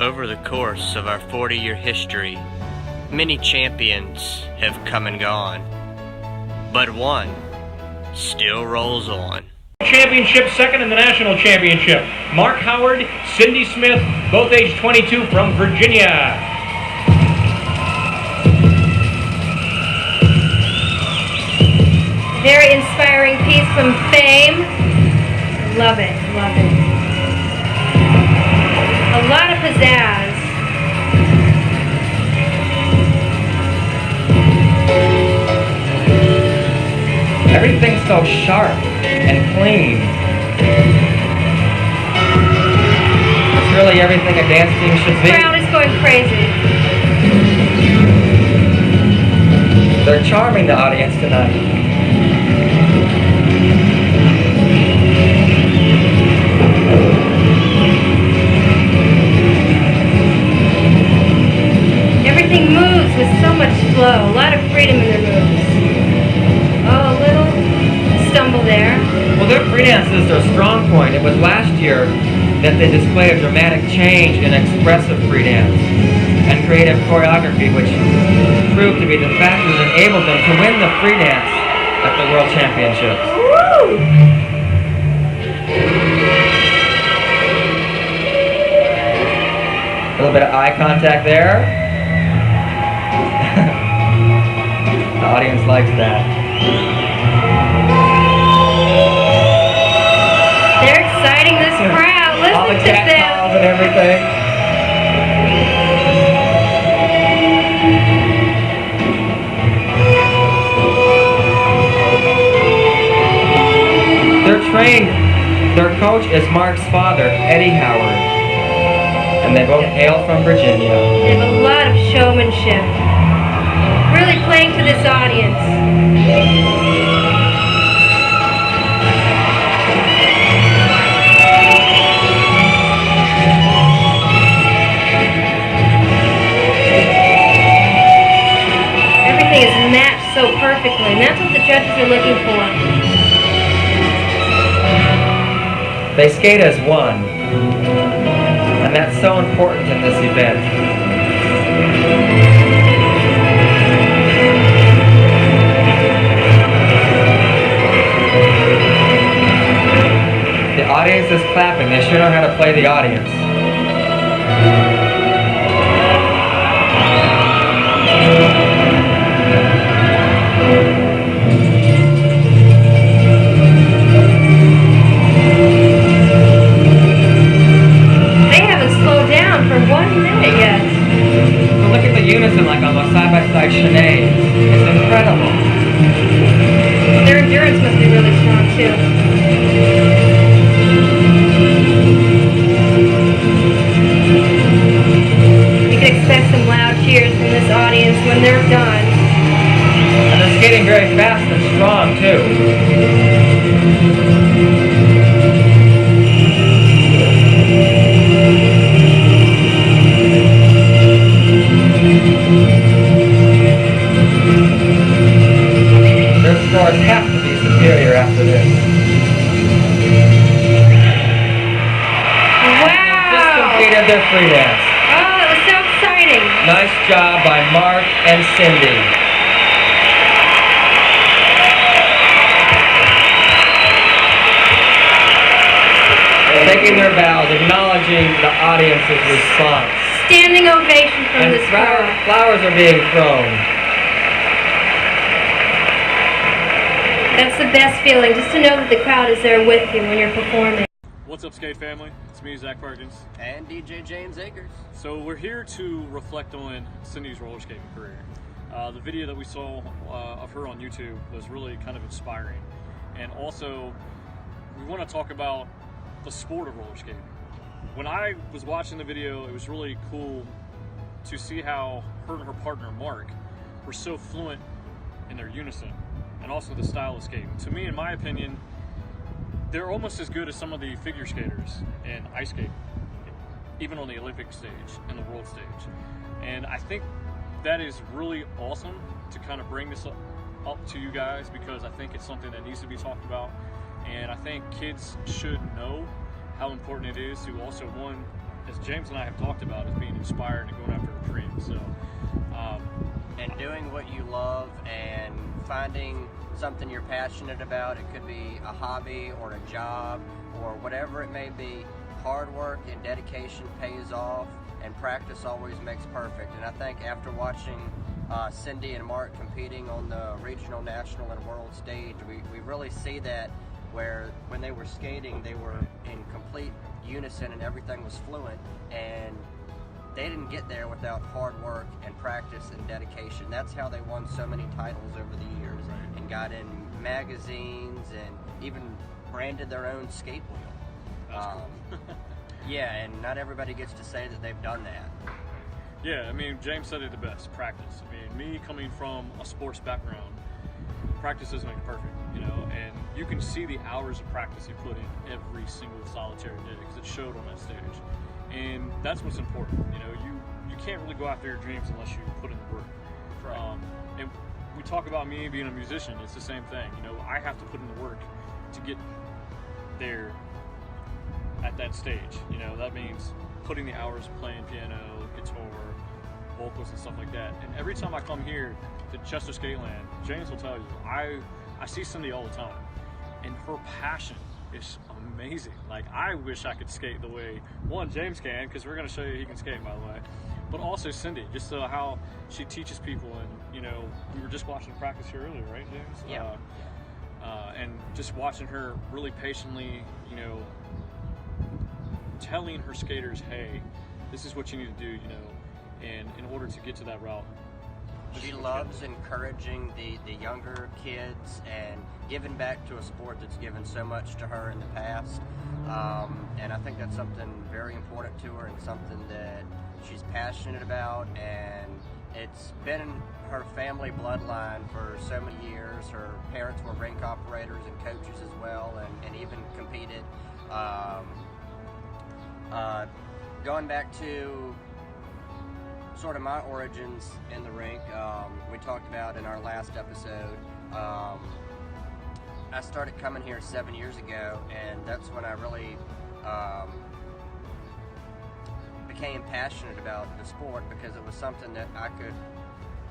Over the course of our 40-year history, many champions have come and gone, but one still rolls on. Championship, second in the national championship. Mark Howard, Cindy Smith, both age 22 from Virginia. Very inspiring piece from Fame. Love it, love it. A lot of pizzazz. Everything's so sharp and clean. It's really everything a dance team should be. The crowd is going crazy. They're charming the audience tonight. Everything moves with so much flow, a lot of freedom in their moves. Oh, a little stumble there. Well, their free dance is their strong point. It was last year that they displayed a dramatic change in expressive free dance and creative choreography, which proved to be the factor that enabled them to win the free dance at the World Championships. Woo! A little bit of eye contact there. The audience likes that. They're exciting this crowd. All the Listen to cat them. calls and everything. They're trained. Their coach is Mark's father, Eddie Howard. And they both hail from Virginia. They have a lot of showmanship. Really playing to this audience. Everything is matched so perfectly, and that's what the judges are looking for. They skate as one. And that's so important in this event. The audience is clapping. They sure know how to play the audience. They haven't slowed down for 1 minute yet. Well, look at the unison like on a side-by-side Sinead. It's incredible. Their endurance must be really strong too. You can expect some loud cheers from this audience when they're done. And they're skating very fast and strong, too. Their scores have to be superior after this. Just Wow! completed their free dance. Oh, that was so exciting. Nice job by Mark and Cindy. Taking their bows, acknowledging the audience's response. Standing ovation from And this crowd. flowers are being thrown. That's the best feeling, just to know that the crowd is there with you when you're performing. What's up, skate family? It's me, Zach Perkins. And DJ James Acors. So we're here to reflect on Cindy's roller skating career. The video that we saw of her on YouTube was really kind of inspiring. And also, we want to talk about the sport of roller skating. When I was watching the video, it was really cool to see how her and her partner, Mark, were so fluent in their unison and also the style of skating. To me, in my opinion, they're almost as good as some of the figure skaters in ice skating, even on the Olympic stage and the world stage. And I think that is really awesome to kind of bring this up to you guys, because I think it's something that needs to be talked about. And I think kids should know how important it is to also, one, as James and I have talked about, as being inspired and going after a dream. So, and doing what you love and finding something you're passionate about. It could be a hobby or a job or whatever it may be. Hard work and dedication pays off, and practice always makes perfect. And I think after watching Cindy and Mark competing on the regional, national, and world stage, we really see that, where when they were skating, they were in complete unison and everything was fluent, and they didn't get there without hard work and practice and dedication. That's how they won so many titles over the years, and got in magazines and even branded their own skate wheel. that's cool. Yeah, and not everybody gets to say that they've done that. Yeah, I mean, James said it the best, practice. I mean, me coming from a sports background, practice doesn't make perfect, you know, and you can see the hours of practice he put in every single solitary day, because it showed on that stage. And that's what's important, you know, you can't really go after your dreams unless you put in the work. Right. And we talk about me being a musician, it's the same thing, you know, I have to put in the work to get there at that stage. You know, that means putting the hours playing piano, guitar, vocals and stuff like that. And every time I come here to Chester Skateland, James will tell you, I see Cindy all the time, and her passion is amazing. Like, I wish I could skate the way James can, because we're going to show you he can skate, by the way, but also Cindy, just how she teaches people. And you know, we were just watching practice here earlier, right, James? Yeah. And just watching her really patiently, you know, telling her skaters, hey, this is what you need to do, you know, and in order to get to that route. She loves encouraging the younger kids and giving back to a sport that's given so much to her in the past. And I think that's something very important to her, and something that she's passionate about, and it's been in her family bloodline for so many years. Her parents were rink operators and coaches as well, and even competed. Going back to sort of my origins in the rink, we talked about in our last episode. I started coming here 7 years ago, and that's when I really became passionate about the sport, because it was something that I could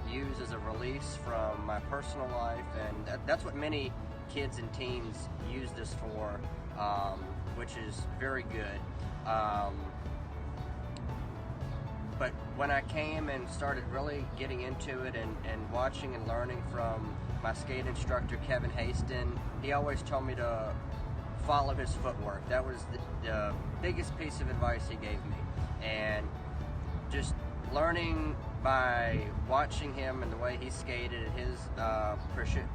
use as a release from my personal life, and that's what many kids and teens use this for, which is very good. But when I came and started really getting into it and watching and learning from my skate instructor, Kevin Haston, he always told me to follow his footwork. That was the biggest piece of advice he gave me. And just learning by watching him and the way he skated, his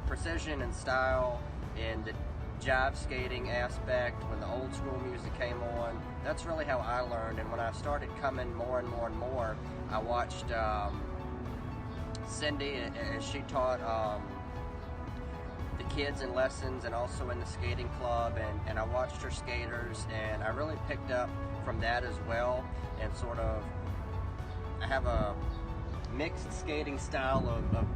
precision and style, and the jive skating aspect when the old school music came on, that's really how I learned. And when I started coming more and more and more, I watched Cindy as she taught the kids in lessons and also in the skating club, and I watched her skaters, and I really picked up from that as well. And sort of, I have a mixed skating style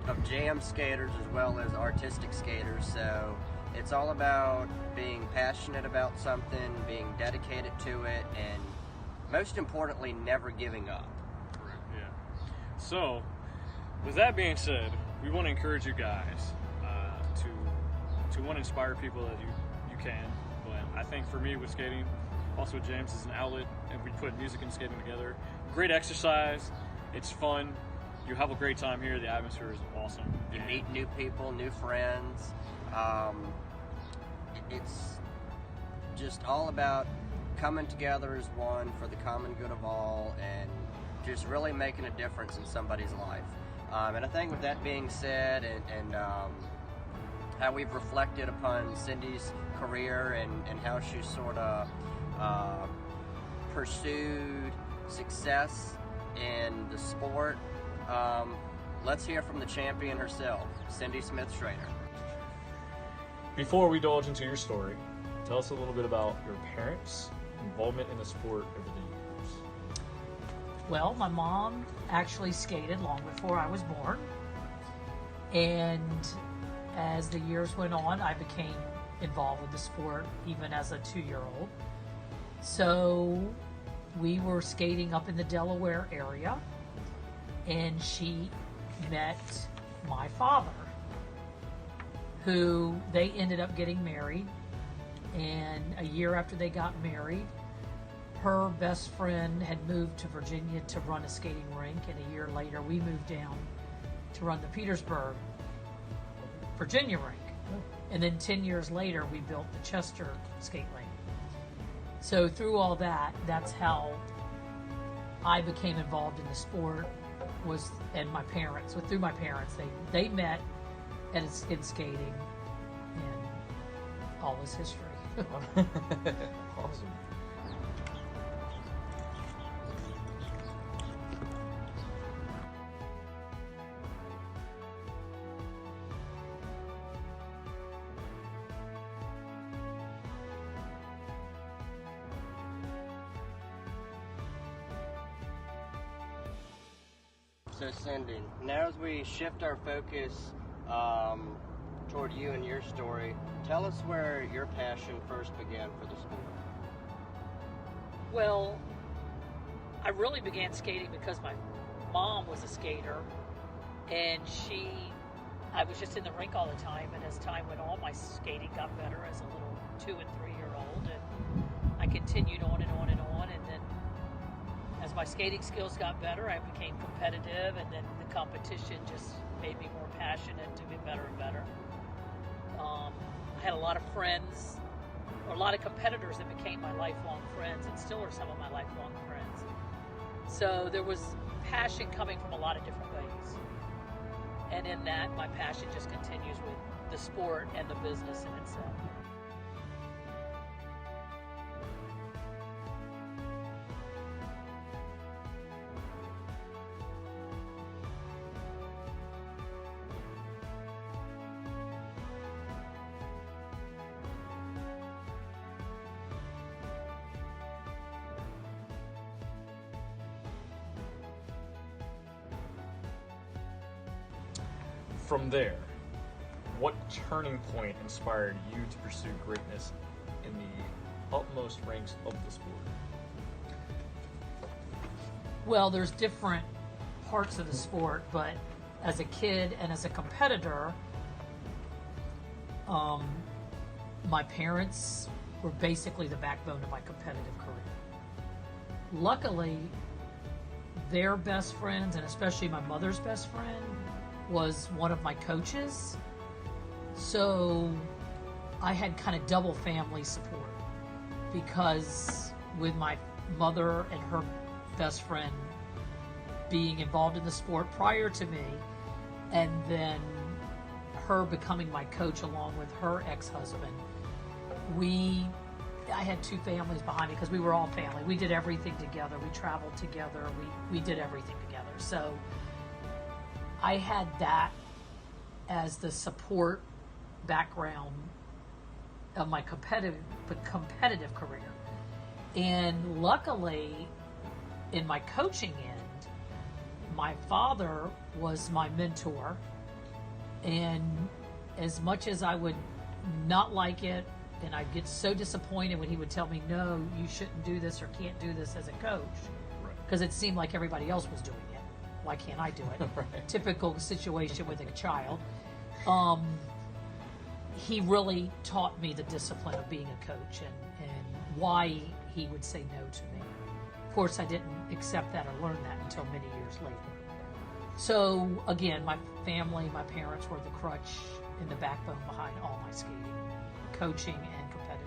of jam skaters as well as artistic skaters, so it's all about being passionate about something, being dedicated to it, and most importantly, never giving up. Correct, yeah. So, with that being said, we want to encourage you guys to want to inspire people that you can. But I think for me with skating, also James is an outlet, and we put music and skating together. Great exercise, it's fun, you have a great time here, the atmosphere is awesome. You meet new people, new friends. It's just all about coming together as one for the common good of all, and just really making a difference in somebody's life. And I think with that being said, and how we've reflected upon Cindy's career and how she sort of pursued success in the sport, let's hear from the champion herself, Cindy Smith Schrader. Before we divulge into your story, tell us a little bit about your parents' involvement in the sport over the years. Well, my mom actually skated long before I was born, and as the years went on, I became involved with the sport even as a 2-year-old. So we were skating up in the Delaware area, and she met my father, who they ended up getting married. And a year after they got married, her best friend had moved to Virginia to run a skating rink, and a year later we moved down to run the Petersburg, Virginia rink. And then 10 years later, we built the Chester skate rink. So through all that, that's how I became involved in the sport, and my parents. So through my parents, they met in skating, and all is history. Awesome. So Cindy, now as we shift our focus toward you and your story, tell us where your passion first began for the sport. Well, I really began skating because my mom was a skater, and I was just in the rink all the time, and as time went on, my skating got better as a little 2- and 3-year-old, and I continued on and on and on, and then as my skating skills got better, I became competitive, and then the competition just made me more passionate to get better and better. I had a lot of friends, or a lot of competitors that became my lifelong friends, and still are some of my lifelong friends. So there was passion coming from a lot of different ways. And in that, my passion just continues with the sport and the business in itself. From there, what turning point inspired you to pursue greatness in the utmost ranks of the sport? Well, there's different parts of the sport, but as a kid and as a competitor, my parents were basically the backbone of my competitive career. Luckily, their best friends, and especially my mother's best friend, was one of my coaches. So I had kind of double family support, because with my mother and her best friend being involved in the sport prior to me, and then her becoming my coach along with her ex-husband, I had two families behind me, because we were all family. We did everything together. We traveled together. We did everything together. So I had that as the support background of my competitive career. And luckily, in my coaching end, my father was my mentor. And as much as I would not like it, and I'd get so disappointed when he would tell me, no, you shouldn't do this or can't do this as a coach, because it seemed like everybody else was doing it. Why can't I do it? Right. Typical situation with a child. He really taught me the discipline of being a coach, and why he would say no to me. Of course, I didn't accept that or learn that until many years later. So again, my family, my parents were the crutch and the backbone behind all my skating, coaching, and competitively.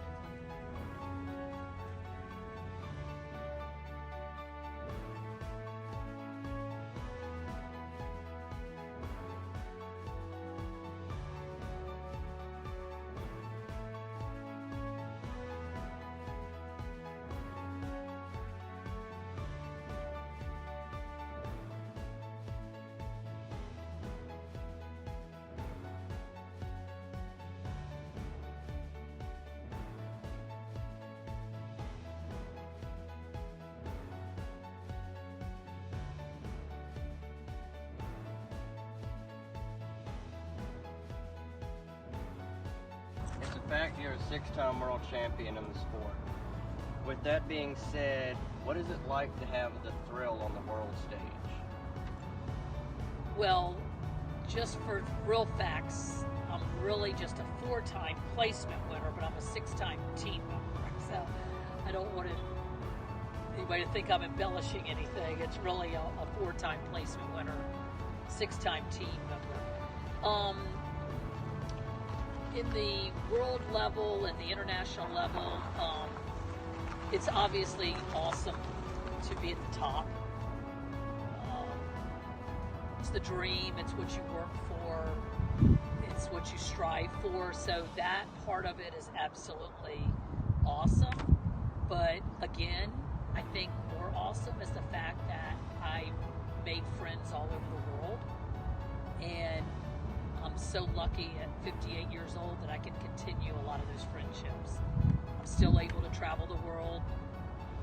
It's a fact you're a 6-time world champion in the sport. With that being said, What is it like to have the thrill on the world stage? Well, just for real facts, I'm really just a 4-time placement winner, but I'm a 6-time team member. So I don't want anybody to think I'm embellishing anything. It's really a 4-time placement winner, 6-time team member. In the world level and the international level, it's obviously awesome to be at the top. It's the dream, it's what you work for, it's what you strive for, so that part of it is absolutely awesome. But again, I think more awesome is the fact that I made friends all over the world, and I'm so lucky at 58 years old that I can continue a lot of those friendships. I'm still able to travel the world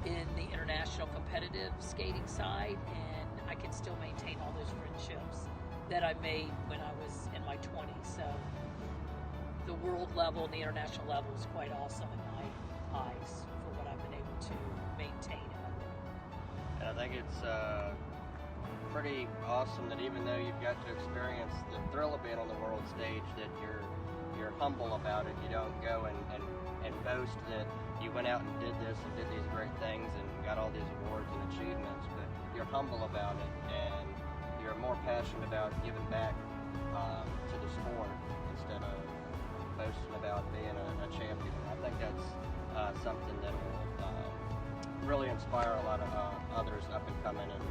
in the international competitive skating side, and I can still maintain all those friendships that I made when I was in my 20s. So the world level and the international level is quite awesome in my eyes for what I've been able to maintain in my work. And I think it's pretty awesome that even though you've got to experience the thrill of being on the world stage, that you're humble about it. You don't go and boast that you went out and did this and did these great things and got all these awards and achievements, but you're humble about it and you're more passionate about giving back to the sport instead of boasting about being a champion. I think that's something that will really inspire a lot of others up and coming and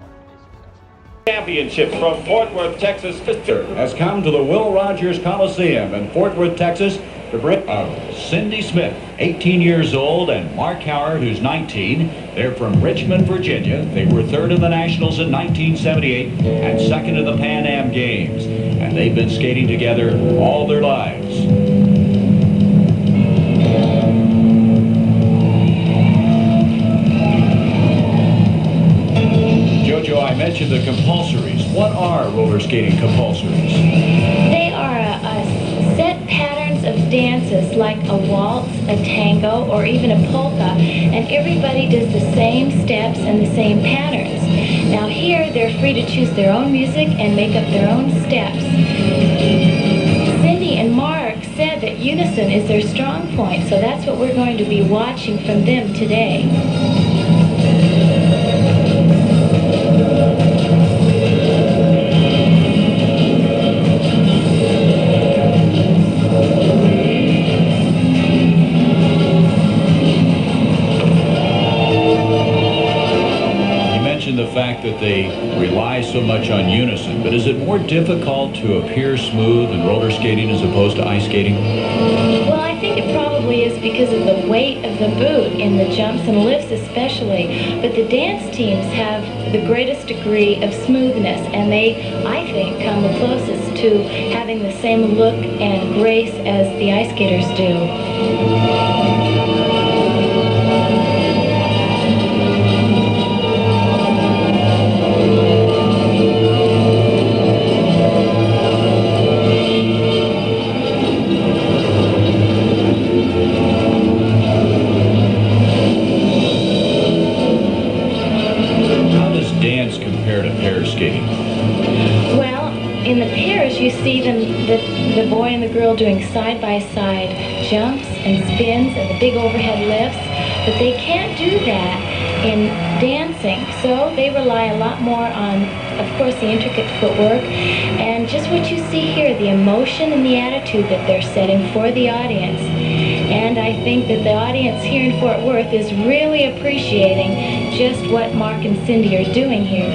want to be successful. Championship from Fort Worth, Texas has come to the Will Rogers Coliseum in Fort Worth, Texas to bring Cindy Smith, 18 years old, and Mark Howard, who's 19. They're from Richmond, Virginia. They were third in the Nationals in 1978 and second in the Pan Am Games. And they've been skating together all their lives. Jojo, I mentioned the compulsories. What are roller skating compulsories? They are a set patterns of dances like a waltz, a tango, or even a polka, and everybody does the same steps and the same patterns. Now here, they're free to choose their own music and make up their own steps. Cindy and Mark said that unison is their strong point, so that's what we're going to be watching from them today. The fact that they rely so much on unison, but is it more difficult to appear smooth in roller skating as opposed to ice skating? Well, I think it probably is because of the weight of the boot in the jumps and lifts especially, but the dance teams have the greatest degree of smoothness, and they, I think, come the closest to having the same look and grace as the ice skaters do. In the pairs, you see them, the boy and the girl doing side-by-side jumps and spins and the big overhead lifts, but they can't do that in dancing, so they rely a lot more on, of course, the intricate footwork and just what you see here, the emotion and the attitude that they're setting for the audience. And I think that the audience here in Fort Worth is really appreciating just what Mark and Cindy are doing here.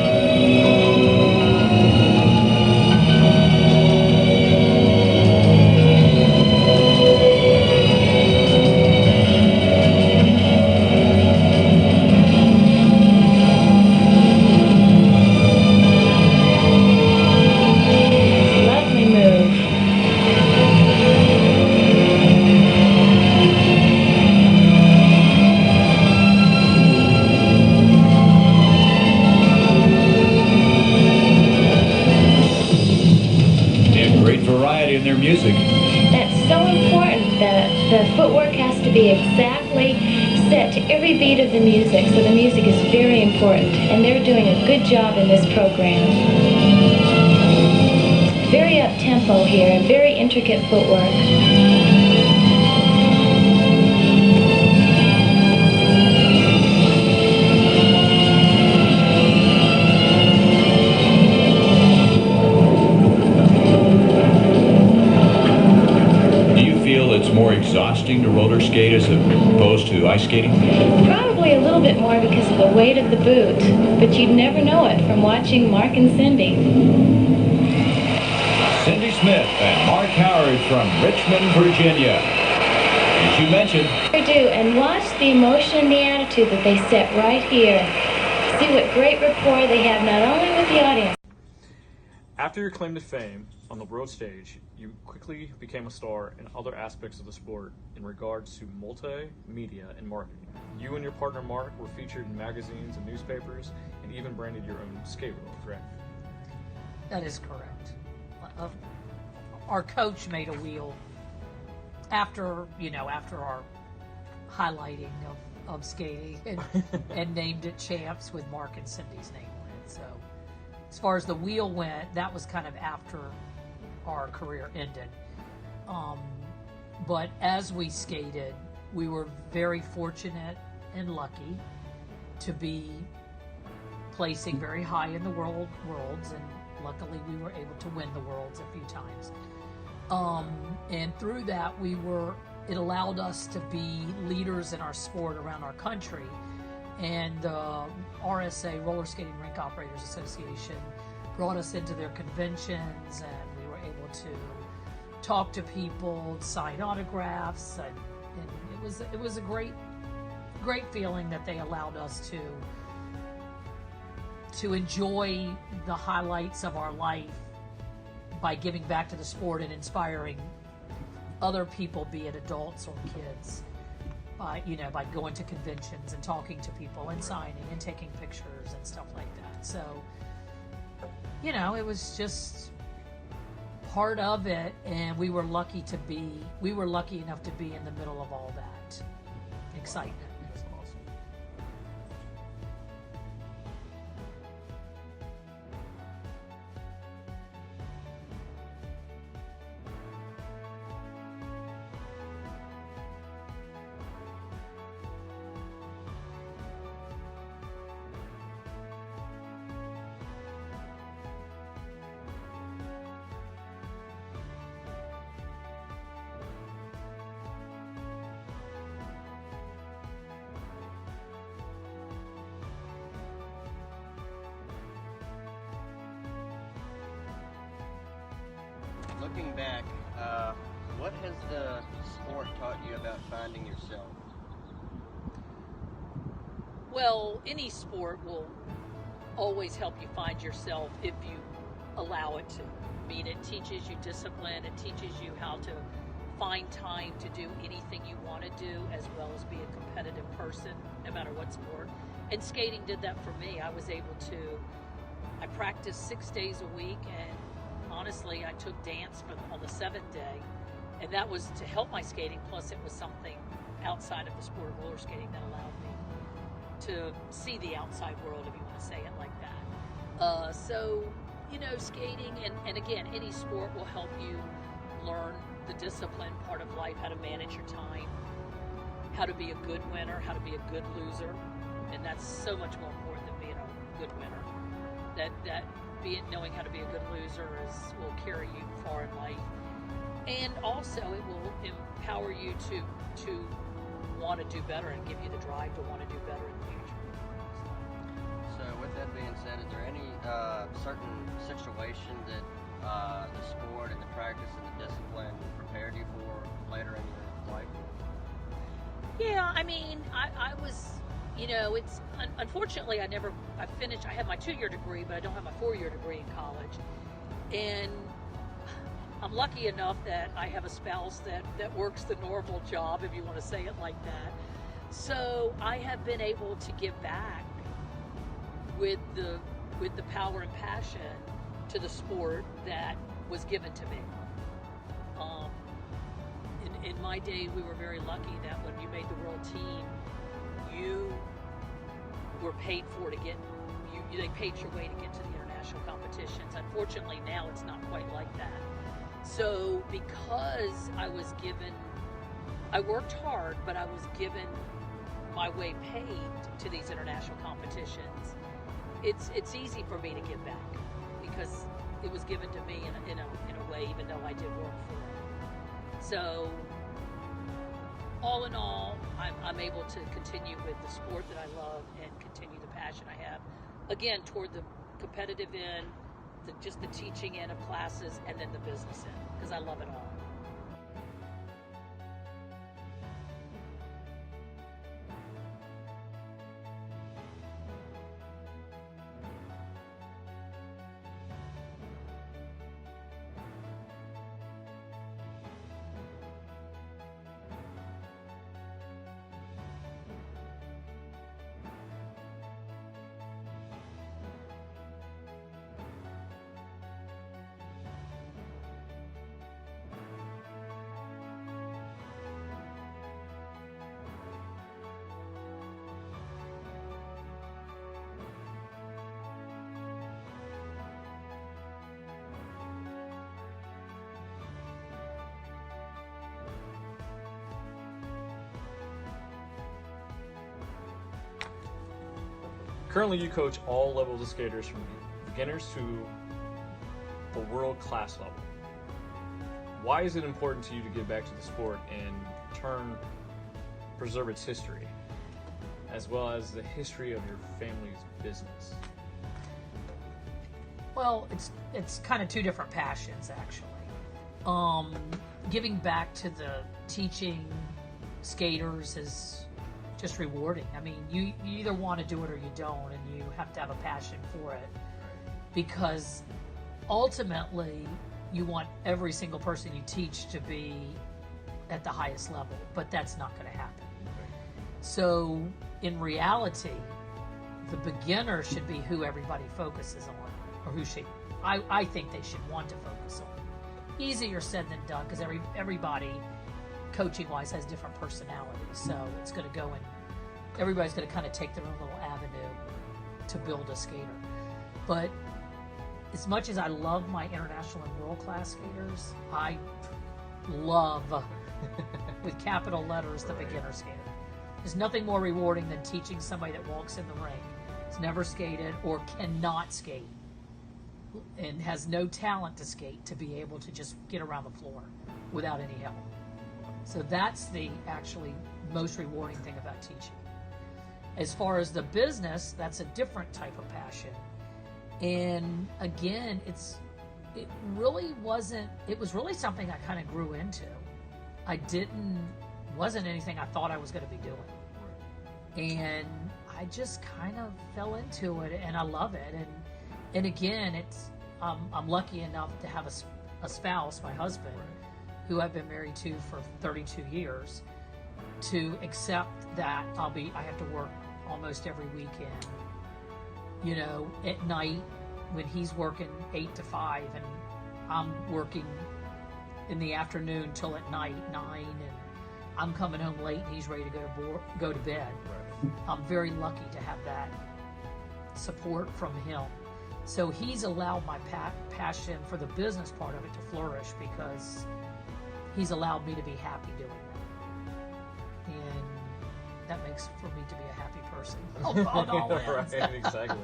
In their music. That's so important. The footwork has to be exactly set to every beat of the music, so the music is very important, and they're doing a good job in this program. Very up-tempo here, and very intricate footwork. It's more exhausting to roller skate as opposed to ice skating? Probably a little bit more because of the weight of the boot, but you'd never know it from watching Mark and Cindy. Cindy Smith and Mark Howard from Richmond, Virginia. As you mentioned, They do, and watch the emotion and the attitude that they set right here. See what great rapport they have not only with the audience. After your claim to fame on the world stage, you quickly became a star in other aspects of the sport in regards to multimedia and marketing. You and your partner Mark were featured in magazines and newspapers, and even branded your own skate reel, correct? That is correct. Our coach made a wheel after our highlighting of skating and named it Champs with Mark and Cindy's name on it. So as far as the wheel went, that was kind of after our career ended. But as we skated, we were very fortunate and lucky to be placing very high in the worlds, and luckily we were able to win the worlds a few times. And through that, it allowed us to be leaders in our sport around our country. And RSA, Roller Skating Rink Operators Association, brought us into their conventions, and we were able to talk to people, sign autographs, and it was a great feeling that they allowed us to enjoy the highlights of our life by giving back to the sport and inspiring other people, be it adults or kids, by going to conventions and talking to people and signing and taking pictures and stuff like that. So, it was just part of it, and we were lucky enough to be in the middle of all that excitement. That's awesome. Looking back, what has the sport taught you about finding yourself? Well, any sport will always help you find yourself if you allow it to. I mean, it teaches you discipline, it teaches you how to find time to do anything you want to do, as well as be a competitive person, no matter what sport. And skating did that for me. I practiced 6 days a week, and honestly, I took dance on the 7th day, and that was to help my skating, plus it was something outside of the sport of roller skating that allowed me to see the outside world, if you want to say it like that. So, skating, and again, any sport will help you learn the discipline part of life, how to manage your time, how to be a good winner, how to be a good loser, and that's so much more important than being a good winner. Knowing how to be a good loser will carry you far in life, and also it will empower you to want to do better and give you the drive to want to do better in the future. So with that being said, is there any certain situation that the sport and the practice and the discipline prepared you for later in your life? Yeah, I mean, I was, it's unfortunately I finished. I have my 2-year degree, but I don't have my 4-year degree in college, and I'm lucky enough that I have a spouse that works the normal job, if you want to say it like that. So I have been able to give back with the power and passion to the sport that was given to me. In my day, we were very lucky that when you made the world team, you were paid for to get, they paid your way to get to the international competitions. Unfortunately, now it's not quite like that. So because I worked hard, but I was given my way paid to these international competitions, it's easy for me to give back because it was given to me in a way, even though I did work for it. So all in all, I'm able to continue with the sport that I love and continue the passion I have, again, toward the competitive end, just the teaching end of classes, and then the business end, because I love it all. Currently, you coach all levels of skaters from beginners to the world-class level. Why is it important to you to give back to the sport and preserve its history, as well as the history of your family's business? Well, it's kind of two different passions, actually. Giving back to the teaching skaters is just rewarding. I mean, you either want to do it or you don't, and you have to have a passion for it, because ultimately you want every single person you teach to be at the highest level, but that's not going to happen. So in reality, the beginner should be who everybody focuses on, or who I think they should want to focus on. Easier said than done, because everybody coaching-wise has different personalities, so it's going to go in. Everybody's going to kind of take their own little avenue to build a skater. But as much as I love my international and world-class skaters, I love, with capital letters, the beginner skater. There's nothing more rewarding than teaching somebody that walks in the rink, has never skated or cannot skate, and has no talent to skate, to be able to just get around the floor without any help. So that's the actually most rewarding thing about teaching. As far as the business, that's a different type of passion. And again, it was really something I kind of grew into. Wasn't anything I thought I was going to be doing. And I just kind of fell into it, and I love it. And again, I'm lucky enough to have a spouse, my husband, who I've been married to for 32 years, to accept that I have to work almost every weekend, you know, at night when he's working 8 to 5 and I'm working in the afternoon till at night 9, and I'm coming home late and he's ready to go to bed. Right. I'm very lucky to have that support from him. So he's allowed my passion for the business part of it to flourish, because he's allowed me to be happy doing that. And that makes for me to be a happy person. On all ends. Right, exactly.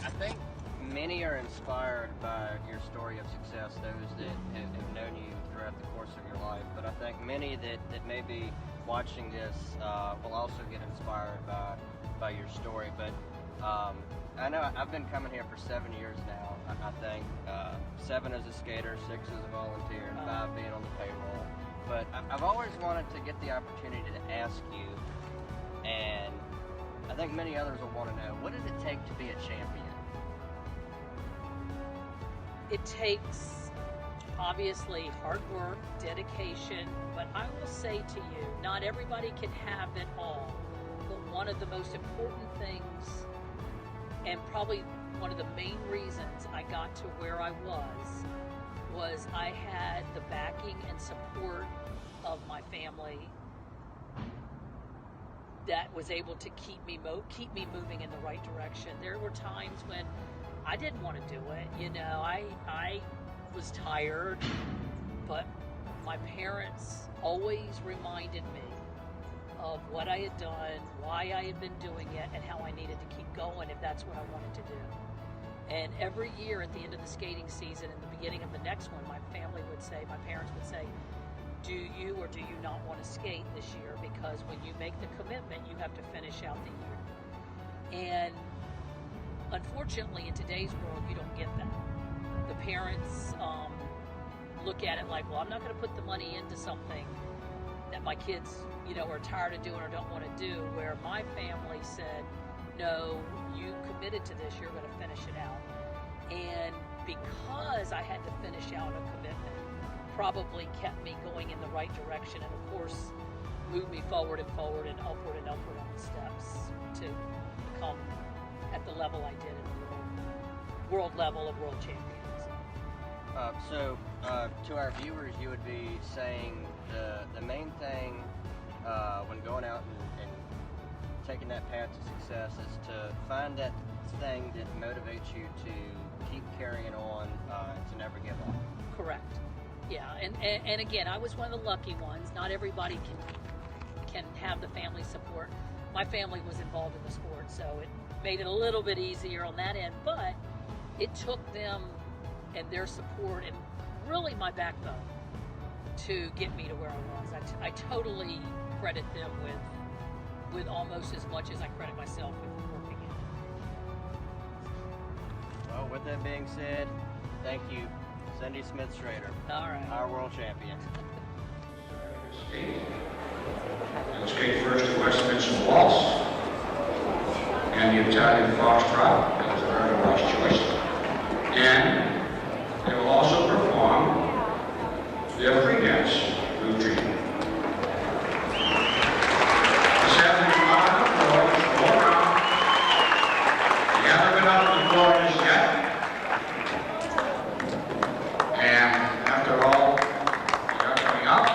I think many are inspired by your story of success, those that have known you throughout the course of your life. But I think many that may be watching this will also get inspired by your story. But I know I've been coming here for 7 years now. I think 7 as a skater, 6 as a volunteer, and 5 being on the payroll. But I've always wanted to get the opportunity to ask you, and I think many others will want to know, what does it take to be a champion? It takes, obviously, hard work, dedication, but I will say to you, not everybody can have it all. But one of the most important things, And probably one of the main reasons I got to where I was I had the backing and support of my family that was able to keep me moving in the right direction. There were times when I didn't want to do it. You know, I was tired, but my parents always reminded me of what I had done, why I had been doing it, and how I needed to keep going if that's what I wanted to do. And every year at the end of the skating season and the beginning of the next one, my parents would say, do you or do you not want to skate this year? Because when you make the commitment, you have to finish out the year. And unfortunately, in today's world, you don't get that. The parents look at it like, well, I'm not going to put the money into something that my kids, you know, are tired of doing or don't want to do, where my family said, no, you committed to this, you're going to finish it out. And because I had to finish out a commitment, probably kept me going in the right direction, and of course moved me forward and upward on the steps to become at the level I did in the world level of world champions. To our viewers, you would be saying the main thing when going out and taking that path to success is to find that thing that motivates you to keep carrying on, to never give up. Correct. Yeah, and again, I was one of the lucky ones. Not everybody can have the family support. My family was involved in the sport, so it made it a little bit easier on that end, but it took them and their support and really my backbone to get me to where I was. I totally credit them with almost as much as I credit myself with working in. Well, with that being said, thank you, Cindy Smith Schrader. All right. Our world champion. Let's skate first the Westminster Waltz and the Italian Foxtrot. That was a very wise choice. And they will also perform their free dance routine. This happening out on the floor, go around. You haven't been out on the floor just yet. And after all, they are coming up.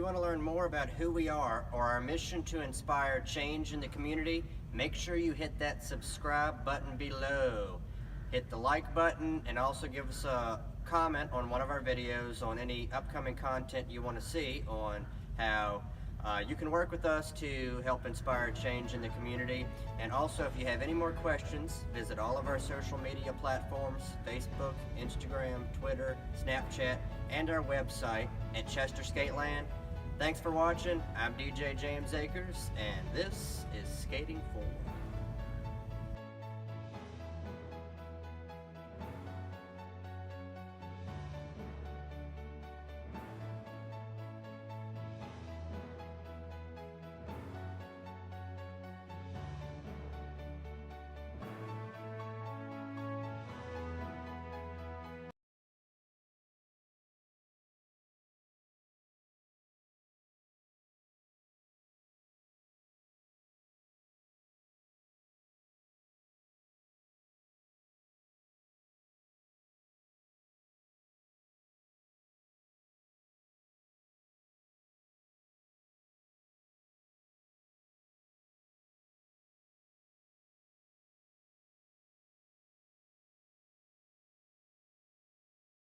want to learn more about who we are or our mission to inspire change in the community, make sure you hit that subscribe button below. Hit the like button and also give us a comment on one of our videos on any upcoming content you want to see on how you can work with us to help inspire change in the community. And also, if you have any more questions, visit all of our social media platforms, Facebook, Instagram, Twitter, Snapchat, and our website at Chester Skateland. Thanks for watching. I'm DJ James Acors, and this is Skating Forward.